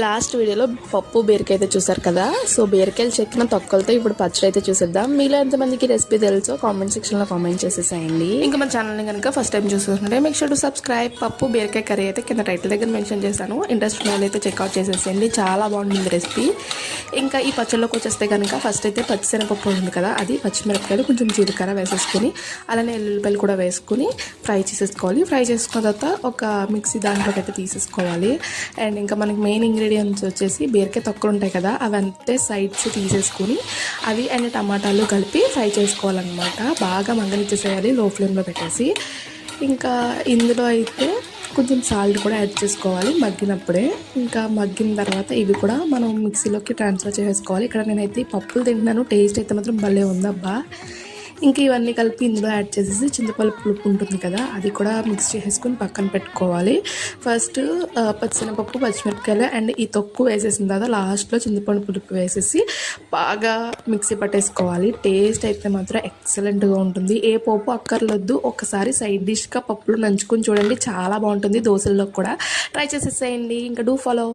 Last వీడియోలో పప్పు బీరకాయ అయితే చూసారు కదా. సో బీరకాయలు చెక్కిన తొక్కలతో ఇప్పుడు పచ్చడి అయితే చూసేద్దాం. మీలో ఎంతమందికి రెసిపీ తెలుసో కామెంట్ సెక్షన్లో కామెంట్ చేసేసేయండి. ఇంకా మన ఛానల్ని కనుక ఫస్ట్ టైం చూస్తుంటే మేక్ షూర్ టు సబ్స్క్రైబ్. పప్పు బీరకాయ కర్రీ అయితే కింద టైటిల్ దగ్గర మెన్షన్ చేశాను. ఇంట్రెస్ట్ ఉన్న అయితే చెక్అవుట్ చేసేసేయండి. చాలా బాగుంటుంది రెసిపీ. ఇంకా ఈ పచ్చళ్ళలోకి వచ్చేస్తే కనుక ఫస్ట్ అయితే పచ్చిశనగపప్పు ఉంది కదా, అది పచ్చిమిరపకాయలు కొంచెం జీలకర్ర వేసేసుకుని అలానే ఎల్లుల్లిపాయలు కూడా వేసుకుని ఫ్రై చేసేసుకోవాలి. ఫ్రై చేసుకున్న తర్వాత ఒక మిక్సీ దాంట్లోకి అయితే తీసేసుకోవాలి. అండ్ ఇంకా మనకి మెయిన్ ఇంగ్రీడియంట్స్ వచ్చేసి బీరకాయ తొక్కలు ఉంటాయి కదా, అవంతే సైడ్స్ తీసేసుకుని అవి అండ్ టమాటాలు కలిపి ఫ్రై చేసుకోవాలన్నమాట. బాగా మగ్గనిచ్చేసేయాలి లో ఫ్లేమ్లో పెట్టేసి. ఇంకా ఇందులో అయితే కొంచెం సాల్ట్ కూడా యాడ్ చేసుకోవాలి మగ్గినప్పుడే. ఇంకా మగ్గిన తర్వాత ఇవి కూడా మనం మిక్సీలోకి ట్రాన్స్ఫర్ చేసుకోవాలి. ఇక్కడ నేనైతే పప్పులు తింటున్నాను, టేస్ట్ అయితే మాత్రం భలే ఉందబ్బా. ఇంక ఇవన్నీ కలిపి ఇందులో యాడ్ చేసేసి చింతపల్లి పులుపు ఉంటుంది కదా, అది కూడా మిక్స్ చేసేసుకొని పక్కన పెట్టుకోవాలి. ఫస్ట్ పచ్చిశనగపప్పు, పచ్చిమిరపకాయలు అండ్ ఈ తొక్కు వేసేసిన తర్వాత లాస్ట్లో చింతపండు పులుపు వేసేసి బాగా మిక్సీ పట్టేసుకోవాలి. టేస్ట్ అయితే మాత్రం ఎక్సలెంట్గా ఉంటుంది. ఏ పోపు అక్కర్లొద్దు, ఒకసారి సైడ్ డిష్గా పప్పులు నంచుకొని చూడండి, చాలా బాగుంటుంది. దోశల్లో కూడా ట్రై చేసేసేయండి. ఇంకా డూ ఫాలో.